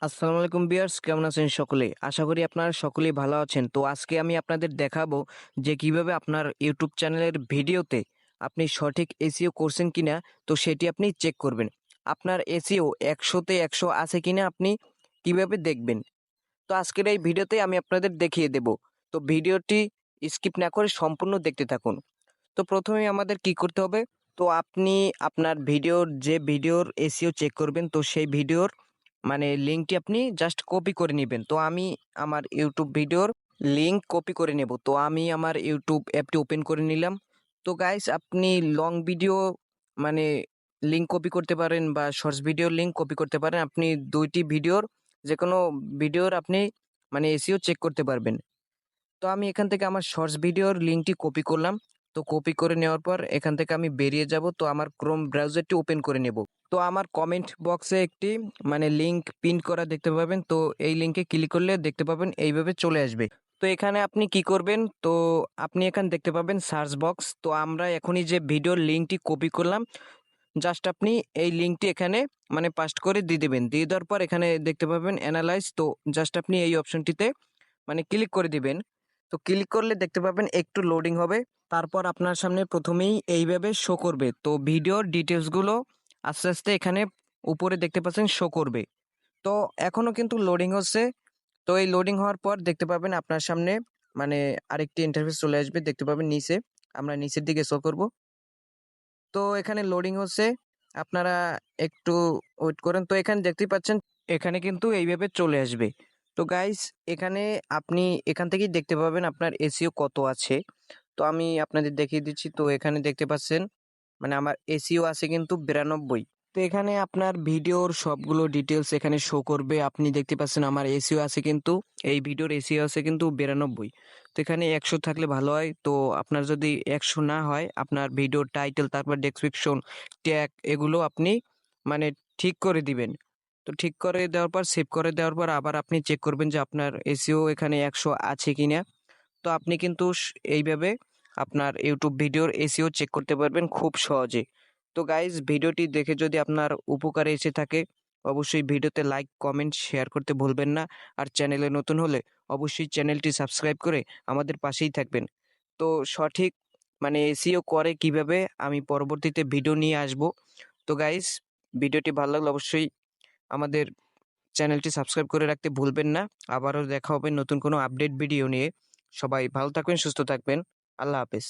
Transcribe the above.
আসসালামু আলাইকুম ভিউয়ার্স, কেমন আছেন সকলে? আশা করি আপনারা সকলেই ভালো আছেন। তো আজকে আমি আপনাদের দেখাবো যে কিভাবে আপনার ইউটিউব চ্যানেলের ভিডিওতে আপনি সঠিক এসইও করছেন কিনা, তো সেটি আপনি চেক করবেন। আপনার এসইও ১০০ তে ১০০ আছে কিনা আপনি কিভাবে দেখবেন? তো আজকের এই ভিডিওতে আমি আপনাদের দেখিয়ে দেব। তো ভিডিওটি স্কিপ না করে সম্পূর্ণ দেখতে থাকুন। তো প্রথমেই আমাদের কি করতে হবে? তো আপনি আপনার ভিডিওর এসইও চেক করবেন, তো সেই ভিডিওর মানে লিঙ্কটি আপনি জাস্ট কপি করে নিবেন। তো আমি আমার ইউটিউব ভিডিওর লিঙ্ক কপি করে নেব। তো আমি আমার ইউটিউব অ্যাপটি ওপেন করে নিলাম। তো গাইস, আপনি লং ভিডিও মানে লিঙ্ক কপি করতে পারেন বা শর্টস ভিডিওর লিঙ্ক কপি করতে পারেন। আপনি ২ টি ভিডিওর যেকোনো ভিডিওর আপনি মানে এসইও চেক করতে পারবেন। তো আমি এখান থেকে আমার শর্টস ভিডিওর লিঙ্কটি কপি করলাম। তো কপি করে নেওয়ার পর এখান থেকে আমি বেরিয়ে যাব। তো আমার ক্রোম ব্রাউজারটি ওপেন করে নেব। তো আমার কমেন্ট বক্সে একটি মানে লিঙ্ক পিন করা দেখতে পাবেন। তো এই লিঙ্কে ক্লিক করলে দেখতে পাবেন এইভাবে চলে আসবে। তো এখানে আপনি কি করবেন? তো আপনি এখানে দেখতে পাবেন সার্চ বক্স। তো আমরা এখনই যে ভিডিওর লিঙ্কটি কপি করলাম, জাস্ট আপনি এই লিঙ্কটি এখানে মানে পাস্ট করে দিয়ে দেবেন। দিয়ে দেওয়ার পর এখানে দেখতে পাবেন এনালাইজ। তো জাস্ট আপনি এই অপশনটিতে মানে ক্লিক করে দিবেন। তো ক্লিক করলে দেখতে পাবেন একটু লোডিং হবে। তারপর আপনার সামনে প্রথমেই এইভাবে শো করবে। তো ভিডিওর ডিটেলসগুলো আস্তে আস্তে এখানে উপরে দেখতে পাচ্ছেন শো করবে। তো এখনো কিন্তু লোডিং হচ্ছে। তো এই লোডিং হওয়ার পর দেখতে পাবেন আপনার সামনে মানে আরেকটি ইন্টারফেস চলে আসবে। দেখতে পাবেন নিচে, আমরা নিচের দিকে শো করব। তো এখানে লোডিং হচ্ছে, আপনারা একটু ওয়েট করেন। তো এখানে দেখতেই পাচ্ছেন এখানে কিন্তু এইভাবে চলে আসবে। তো গাইস, এখানে আপনি এখান থেকেই দেখতে পাবেন আপনার এসইও কত আছে। তো আমি আপনাদের দেখিয়ে দিচ্ছি। তো এখানে দেখতে পাচ্ছেন মানে আমার এসইও আছে কিন্তু ৯২। তো এখানে আপনার ভিডিওর সবগুলো ডিটেলস এখানে শো করবে। আপনি দেখতে পাচ্ছেন আমার এসইও আছে কিন্তু এই ভিডিওর এসইও আছে কিন্তু ৯২। তো এখানে ১০০ থাকলে ভালো হয়। তো আপনার যদি ১০০ না হয়, আপনার ভিডিওর টাইটেল, তারপর ডেসক্রিপশন, ট্যাগ এগুলো আপনি মানে ঠিক করে দিবেন। তো ঠিক করে দেওয়ার পর, সেভ করে দেওয়ার পর আবার আপনি চেক করবেন যে আপনার এসইও এখানে ১০০ আছে কিনা। তো আপনি কিন্তু এইভাবে আপনার ইউটিউব ভিডিওর এসইও চেক করতে পারবেন খুব সহজে। তো গাইজ, ভিডিওটি দেখে যদি আপনার উপকারে এসে থাকে, অবশ্যই ভিডিওতে লাইক, কমেন্ট, শেয়ার করতে ভুলবেন না। আর চ্যানেলে নতুন হলে অবশ্যই চ্যানেলটি সাবস্ক্রাইব করে আমাদের পাশেই থাকবেন। তো সঠিক মানে এসইও করে কিভাবে আমি পরবর্তীতে ভিডিও নিয়ে আসব। তো গাইজ, ভিডিওটি ভালো লাগলে অবশ্যই আমাদের চ্যানেলটি সাবস্ক্রাইব করে রাখতে ভুলবেন না। আবারও দেখা হবে নতুন কোনো আপডেট ভিডিও নিয়ে। সবাই ভালো থাকবেন, সুস্থ থাকবেন। আল্লাহ হাফেজ।